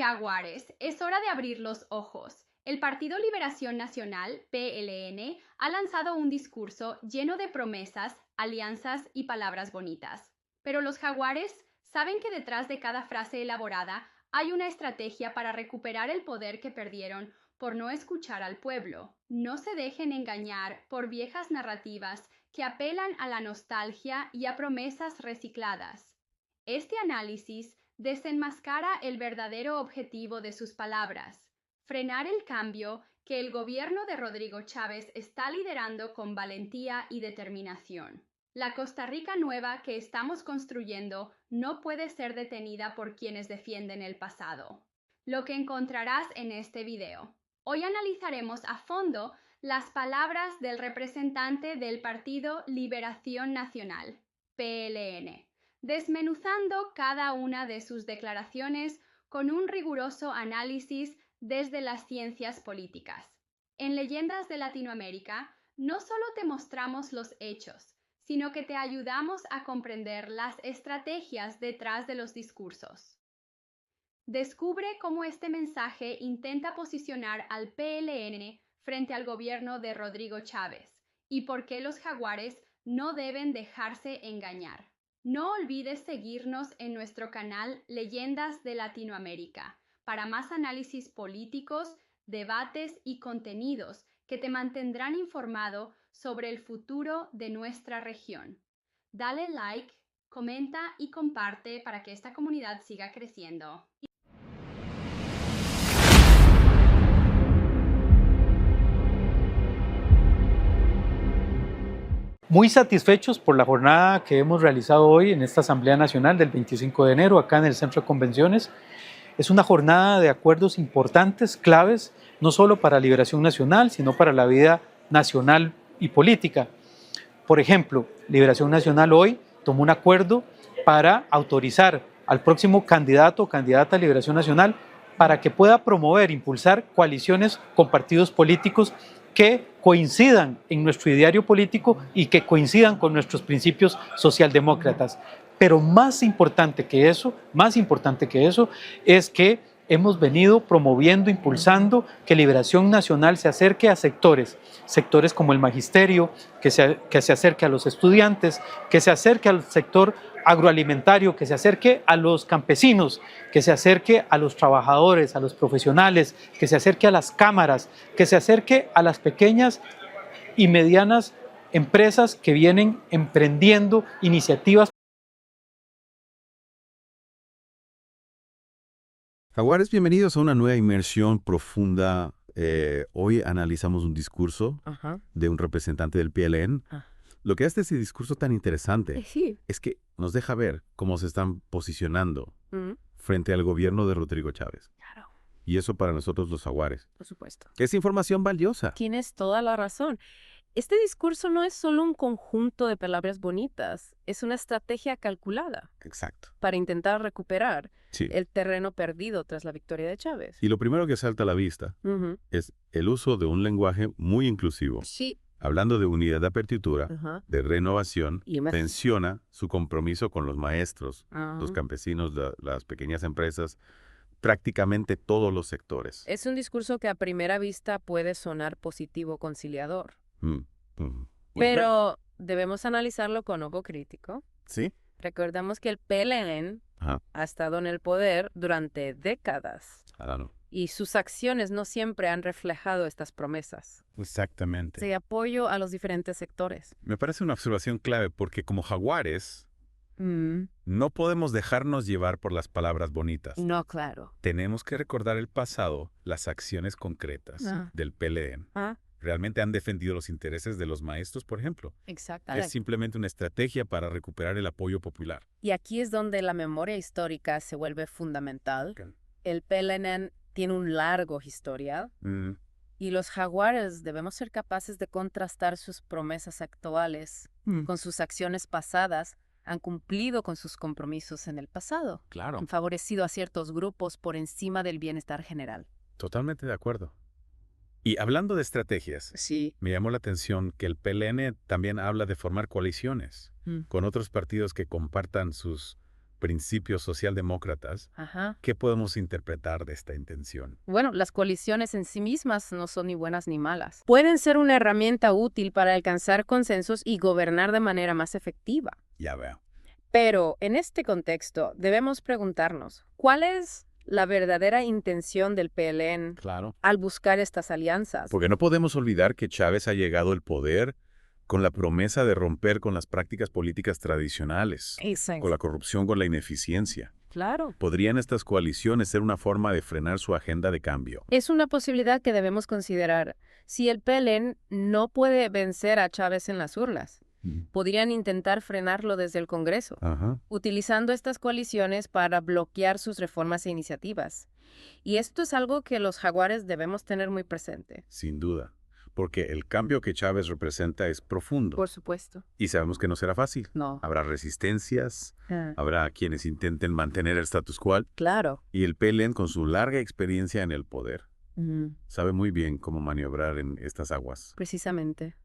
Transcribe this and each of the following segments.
Jaguares, es hora de abrir los ojos. El Partido Liberación Nacional, PLN, ha lanzado un discurso lleno de promesas, alianzas y palabras bonitas. Pero los jaguares saben que detrás de cada frase elaborada hay una estrategia para recuperar el poder que perdieron por no escuchar al pueblo. No se dejen engañar por viejas narrativas que apelan a la nostalgia y a promesas recicladas. Este análisis desenmascara el verdadero objetivo de sus palabras: frenar el cambio que el gobierno de Rodrigo Chávez está liderando con valentía y determinación. La Costa Rica nueva que estamos construyendo no puede ser detenida por quienes defienden el pasado. Lo que encontrarás en este video. Hoy analizaremos a fondo las palabras del representante del Partido Liberación Nacional, PLN, desmenuzando cada una de sus declaraciones con un riguroso análisis desde las ciencias políticas. En Leyendas de Latinoamérica, no solo te mostramos los hechos, sino que te ayudamos a comprender las estrategias detrás de los discursos. Descubre cómo este mensaje intenta posicionar al PLN frente al gobierno de Rodrigo Chávez y por qué los jaguares no deben dejarse engañar. No olvides seguirnos en nuestro canal Leyendas de Latinoamérica para más análisis políticos, debates y contenidos que te mantendrán informado sobre el futuro de nuestra región. Dale like, comenta y comparte para que esta comunidad siga creciendo. Muy satisfechos por la jornada que hemos realizado hoy en esta Asamblea Nacional del 25 de enero, acá en el Centro de Convenciones. Es una jornada de acuerdos importantes, claves, no solo para Liberación Nacional, sino para la vida nacional y política. Por ejemplo, Liberación Nacional hoy tomó un acuerdo para autorizar al próximo candidato o candidata a Liberación Nacional para que pueda promover, impulsar coaliciones con partidos políticos que coincidan en nuestro ideario político y que coincidan con nuestros principios socialdemócratas. Pero más importante que eso es que hemos venido promoviendo, impulsando que Liberación Nacional se acerque a sectores como el magisterio, que se acerque a los estudiantes, que se acerque al sector agroalimentario, que se acerque a los campesinos, que se acerque a los trabajadores, a los profesionales, que se acerque a las cámaras, que se acerque a las pequeñas y medianas empresas que vienen emprendiendo iniciativas. Jaguares, bienvenidos a una nueva inmersión profunda. Hoy analizamos un discurso de un representante del PLN. Lo que hace ese discurso tan interesante es que nos deja ver cómo se están posicionando frente al gobierno de Rodrigo Chávez. Claro, Y eso para nosotros los jaguares por supuesto. es información valiosa. Tienes toda la razón. Este discurso no es solo un conjunto de palabras bonitas, es una estrategia calculada Exacto. para intentar recuperar Sí. el terreno perdido tras la victoria de Chávez. Y lo primero que salta a la vista es el uso de un lenguaje muy inclusivo. Sí. Hablando de unidad de apertura, de renovación, Y más. menciona su compromiso con los maestros, Ajá. los campesinos, las pequeñas empresas, prácticamente todos los sectores. Es un discurso que a primera vista puede sonar positivo conciliador, pero debemos analizarlo con ojo crítico. ¿Sí? Recordemos que el PLN Ajá. ha estado en el poder durante décadas Claro. y sus acciones no siempre han reflejado estas promesas Exactamente. de apoyo a los diferentes sectores. Me parece una observación clave porque como jaguares no podemos dejarnos llevar por las palabras bonitas. No, claro. Tenemos que recordar el pasado, las acciones concretas del PLN. ¿Realmente han defendido los intereses de los maestros, por ejemplo? Exacto. Es simplemente una estrategia para recuperar el apoyo popular. Y aquí es donde la memoria histórica se vuelve fundamental. El PLN tiene un largo historial y los jaguares debemos ser capaces de contrastar sus promesas actuales con sus acciones pasadas. Han cumplido con sus compromisos en el pasado. Claro. Han favorecido a ciertos grupos por encima del bienestar general. Totalmente de acuerdo. Y hablando de estrategias, Sí. me llamó la atención que el PLN también habla de formar coaliciones con otros partidos que compartan sus principios socialdemócratas, ¿qué podemos interpretar de esta intención? Bueno, las coaliciones en sí mismas no son ni buenas ni malas. Pueden ser una herramienta útil para alcanzar consensos y gobernar de manera más efectiva. Ya veo. Pero en este contexto debemos preguntarnos, ¿cuál es la verdadera intención del PLN al buscar estas alianzas? Porque no podemos olvidar que Chávez ha llegado al poder con la promesa de romper con las prácticas políticas tradicionales, con la corrupción, con la ineficiencia. Claro. ¿Podrían estas coaliciones ser una forma de frenar su agenda de cambio? Es una posibilidad que debemos considerar. Si el PLN no puede vencer a Chávez en las urnas, podrían intentar frenarlo desde el Congreso, utilizando estas coaliciones para bloquear sus reformas e iniciativas. Y esto es algo que los jaguares debemos tener muy presente. Sin duda, porque el cambio que Chávez representa es profundo. Por supuesto. Y sabemos que no será fácil. No. Habrá resistencias, habrá quienes intenten mantener el status quo. Claro. Y el PLN, con su larga experiencia en el poder, sabe muy bien cómo maniobrar en estas aguas. Precisamente.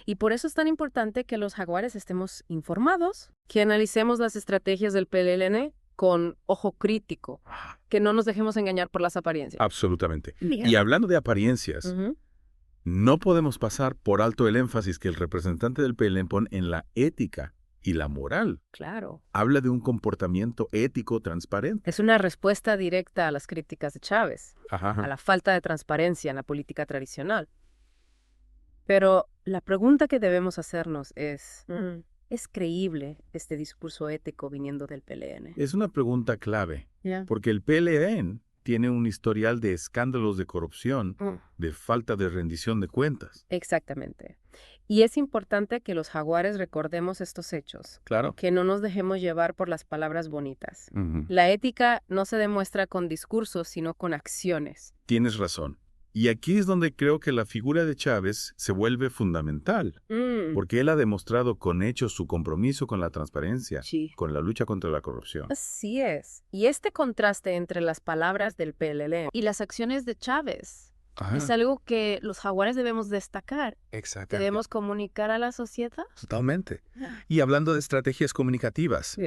Y por eso es tan importante que los jaguares estemos informados, que analicemos las estrategias del PLN con ojo crítico, que no nos dejemos engañar por las apariencias. Absolutamente. Y hablando de apariencias, no podemos pasar por alto el énfasis que el representante del PLN pone en la ética y la moral. Claro. Habla de un comportamiento ético transparente. Es una respuesta directa a las críticas de Chávez, Ajá. a la falta de transparencia en la política tradicional. Pero la pregunta que debemos hacernos es, ¿es creíble este discurso ético viniendo del PLN? Es una pregunta clave, porque el PLN tiene un historial de escándalos de corrupción, de falta de rendición de cuentas. Exactamente. Y es importante que los jaguares recordemos estos hechos. Claro. Que no nos dejemos llevar por las palabras bonitas. La ética no se demuestra con discursos, sino con acciones. Tienes razón. Y aquí es donde creo que la figura de Chávez se vuelve fundamental, porque él ha demostrado con hechos su compromiso con la transparencia, con la lucha contra la corrupción. Así es. Y este contraste entre las palabras del PLN y las acciones de Chávez es algo que los jaguares debemos destacar. Exactamente. Debemos comunicar a la sociedad. Totalmente. Y hablando de estrategias comunicativas,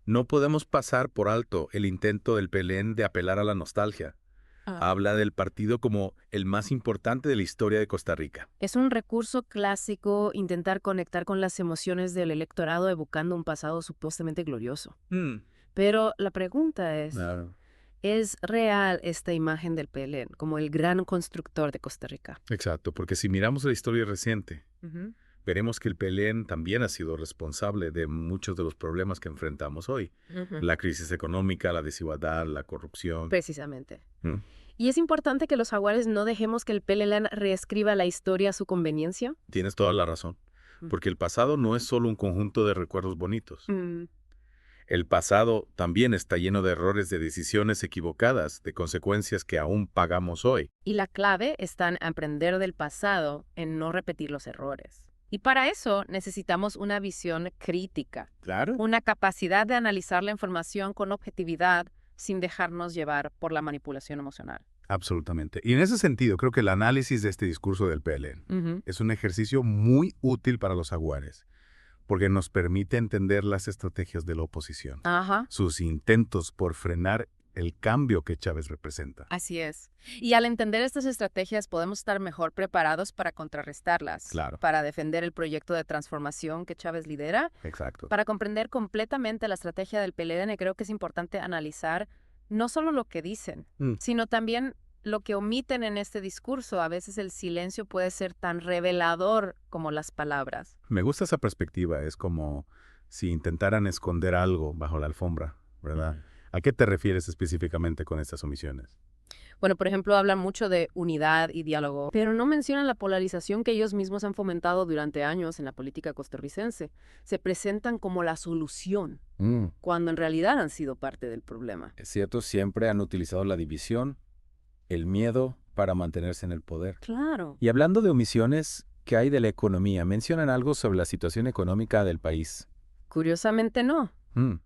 no podemos pasar por alto el intento del PLN de apelar a la nostalgia. Habla del partido como el más importante de la historia de Costa Rica. Es un recurso clásico intentar conectar con las emociones del electorado evocando un pasado supuestamente glorioso. Pero la pregunta es, ¿es real esta imagen del PLN como el gran constructor de Costa Rica? Exacto, porque si miramos la historia reciente, veremos que el PLN también ha sido responsable de muchos de los problemas que enfrentamos hoy. La crisis económica, la desigualdad, la corrupción. Precisamente. Y es importante que los jaguares no dejemos que el PLN reescriba la historia a su conveniencia. Tienes toda la razón, porque el pasado no es solo un conjunto de recuerdos bonitos. El pasado también está lleno de errores, de decisiones equivocadas, de consecuencias que aún pagamos hoy. Y la clave está en aprender del pasado, en no repetir los errores. Y para eso necesitamos una visión crítica. Claro. Una capacidad de analizar la información con objetividad sin dejarnos llevar por la manipulación emocional. Absolutamente. Y en ese sentido, creo que el análisis de este discurso del PLN es un ejercicio muy útil para los jaguares, porque nos permite entender las estrategias de la oposición, sus intentos por frenar el cambio que Chávez representa. Así es. Y al entender estas estrategias podemos estar mejor preparados para contrarrestarlas. Claro. Para defender el proyecto de transformación que Chávez lidera. Exacto. Para comprender completamente la estrategia del PLN, creo que es importante analizar no solo lo que dicen, sino también lo que omiten en este discurso. A veces el silencio puede ser tan revelador como las palabras. Me gusta esa perspectiva. Es como si intentaran esconder algo bajo la alfombra, ¿verdad? ¿A qué te refieres específicamente con estas omisiones? Bueno, por ejemplo, hablan mucho de unidad y diálogo, pero no mencionan la polarización que ellos mismos han fomentado durante años en la política costarricense. Se presentan como la solución, cuando en realidad han sido parte del problema. Es cierto, siempre han utilizado la división, el miedo para mantenerse en el poder. Claro. Y hablando de omisiones, ¿qué hay de la economía? ¿Mencionan algo sobre la situación económica del país? Curiosamente no.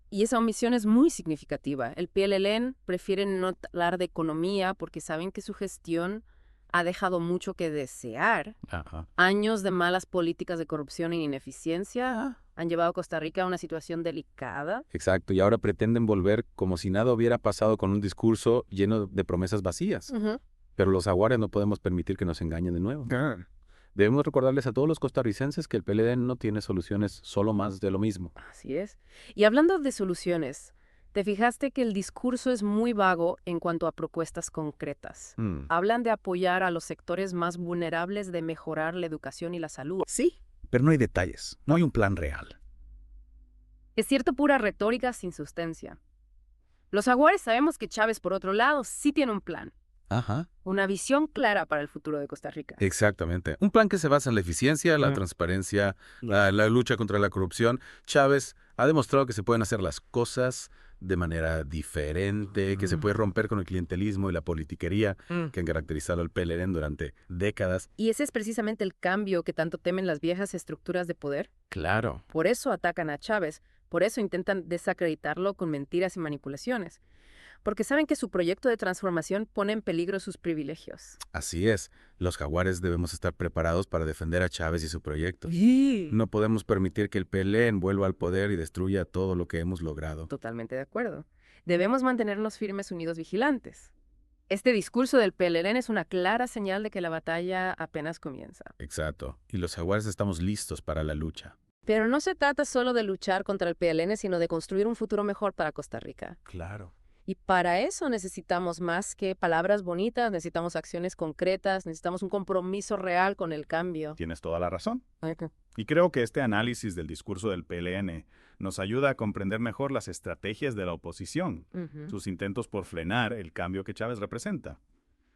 Y esa omisión es muy significativa. El PLN prefiere no hablar de economía porque saben que su gestión ha dejado mucho que desear. Años de malas políticas de corrupción e ineficiencia Han llevado a Costa Rica a una situación delicada. Exacto, y ahora pretenden volver como si nada hubiera pasado con un discurso lleno de promesas vacías. Pero los jaguares no podemos permitir que nos engañen de nuevo. Debemos recordarles a todos los costarricenses que el PLN no tiene soluciones, solo más de lo mismo. Así es. Y hablando de soluciones, ¿te fijaste que el discurso es muy vago en cuanto a propuestas concretas? Hablan de apoyar a los sectores más vulnerables, de mejorar la educación y la salud. Sí, pero no hay detalles, no hay un plan real. Es cierto, pura retórica sin sustancia. Los jaguares sabemos que Chávez, por otro lado, sí tiene un plan. Ajá. Una visión clara para el futuro de Costa Rica. Exactamente. Un plan que se basa en la eficiencia, la transparencia, la lucha contra la corrupción. Chávez ha demostrado que se pueden hacer las cosas de manera diferente, que se puede romper con el clientelismo y la politiquería que han caracterizado al PLN durante décadas. ¿Y ese es precisamente el cambio que tanto temen las viejas estructuras de poder? Claro. Por eso atacan a Chávez, por eso intentan desacreditarlo con mentiras y manipulaciones. Porque saben que su proyecto de transformación pone en peligro sus privilegios. Así es. Los jaguares debemos estar preparados para defender a Chávez y su proyecto. No podemos permitir que el PLN vuelva al poder y destruya todo lo que hemos logrado. Totalmente de acuerdo. Debemos mantenernos firmes, unidos, vigilantes. Este discurso del PLN es una clara señal de que la batalla apenas comienza. Exacto. Y los jaguares estamos listos para la lucha. Pero no se trata solo de luchar contra el PLN, sino de construir un futuro mejor para Costa Rica. Claro. Y para eso necesitamos más que palabras bonitas, necesitamos acciones concretas, necesitamos un compromiso real con el cambio. Tienes toda la razón. Y creo que este análisis del discurso del PLN nos ayuda a comprender mejor las estrategias de la oposición, sus intentos por frenar el cambio que Chávez representa.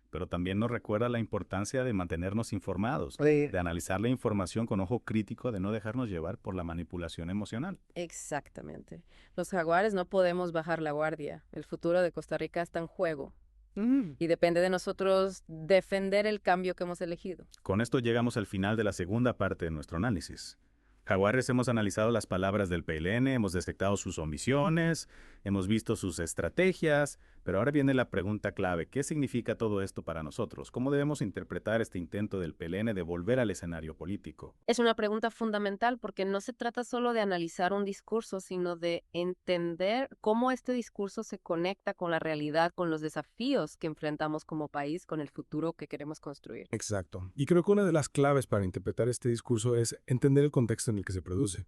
Pero también nos recuerda la importancia de mantenernos informados, de analizar la información con ojo crítico, de no dejarnos llevar por la manipulación emocional. Exactamente. Los jaguares no podemos bajar la guardia. El futuro de Costa Rica está en juego. Y depende de nosotros defender el cambio que hemos elegido. Con esto llegamos al final de la segunda parte de nuestro análisis. Jaguares, hemos analizado las palabras del PLN, hemos detectado sus omisiones, hemos visto sus estrategias, pero ahora viene la pregunta clave. ¿Qué significa todo esto para nosotros? ¿Cómo debemos interpretar este intento del PLN de volver al escenario político? Es una pregunta fundamental porque no se trata solo de analizar un discurso, sino de entender cómo este discurso se conecta con la realidad, con los desafíos que enfrentamos como país, con el futuro que queremos construir. Exacto. Y creo que una de las claves para interpretar este discurso es entender el contexto en el que se produce.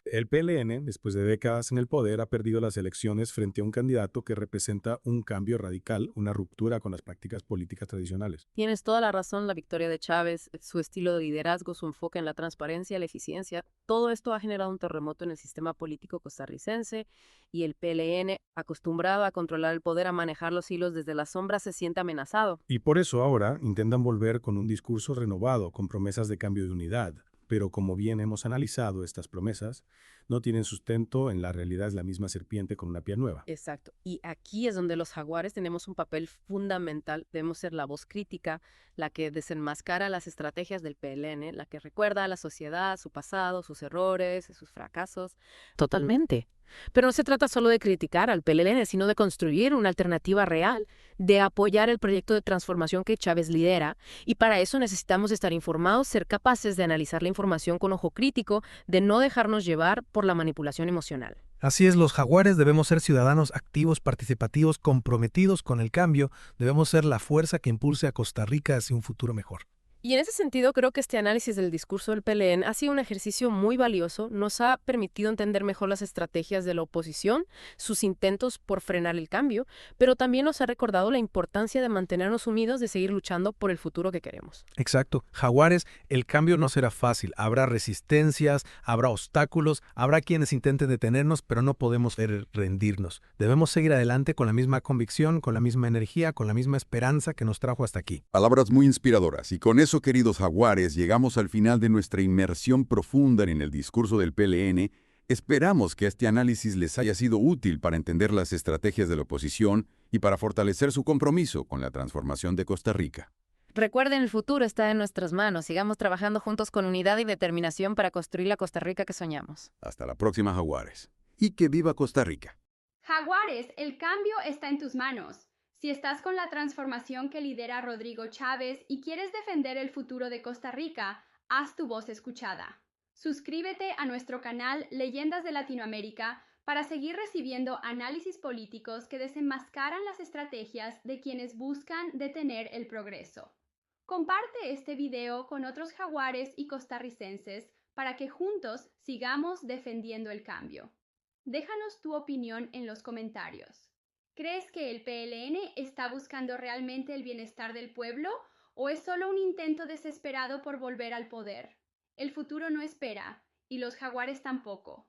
El PLN, después de décadas en el poder, ha perdido las elecciones frente a un candidato que representa un cambio radical, una ruptura con las prácticas políticas tradicionales. Tienes toda la razón, la victoria de Chávez, su estilo de liderazgo, su enfoque en la transparencia, la eficiencia, todo esto ha generado un terremoto en el sistema político costarricense y el PLN, acostumbrado a controlar el poder, a manejar los hilos desde la sombra, se siente amenazado. Y por eso ahora intentan volver con un discurso renovado, con promesas de cambio de unidad. Pero como bien hemos analizado, estas promesas no tienen sustento, en la realidad es la misma serpiente con una piel nueva. Exacto. Y aquí es donde los jaguares tenemos un papel fundamental. Debemos ser la voz crítica, la que desenmascara las estrategias del PLN, la que recuerda a la sociedad su pasado, sus errores, sus fracasos. Totalmente. Pero no se trata solo de criticar al PLN, sino de construir una alternativa real, de apoyar el proyecto de transformación que Chávez lidera. Y para eso necesitamos estar informados, ser capaces de analizar la información con ojo crítico, de no dejarnos llevar por la manipulación emocional. Así es, los jaguares debemos ser ciudadanos activos, participativos, comprometidos con el cambio. Debemos ser la fuerza que impulse a Costa Rica hacia un futuro mejor. Y en ese sentido, creo que este análisis del discurso del PLN ha sido un ejercicio muy valioso. Nos ha permitido entender mejor las estrategias de la oposición, sus intentos por frenar el cambio, pero también nos ha recordado la importancia de mantenernos unidos, de seguir luchando por el futuro que queremos. Exacto. Jaguares, el cambio no será fácil. Habrá resistencias, habrá obstáculos, habrá quienes intenten detenernos, pero no podemos rendirnos. Debemos seguir adelante con la misma convicción, con la misma energía, con la misma esperanza que nos trajo hasta aquí. Palabras muy inspiradoras. Y con eso, queridos jaguares, llegamos al final de nuestra inmersión profunda en el discurso del PLN. Esperamos que este análisis les haya sido útil para entender las estrategias de la oposición y para fortalecer su compromiso con la transformación de Costa Rica. Recuerden, el futuro está en nuestras manos. Sigamos trabajando juntos con unidad y determinación para construir la Costa Rica que soñamos. Hasta la próxima, jaguares. Y que viva Costa Rica. Jaguares, el cambio está en tus manos. Si estás con la transformación que lidera Rodrigo Chávez y quieres defender el futuro de Costa Rica, haz tu voz escuchada. Suscríbete a nuestro canal Leyendas de Latinoamérica para seguir recibiendo análisis políticos que desenmascaran las estrategias de quienes buscan detener el progreso. Comparte este video con otros jaguares y costarricenses para que juntos sigamos defendiendo el cambio. Déjanos tu opinión en los comentarios. ¿Crees que el PLN está buscando realmente el bienestar del pueblo o es solo un intento desesperado por volver al poder? El futuro no espera, y los jaguares tampoco.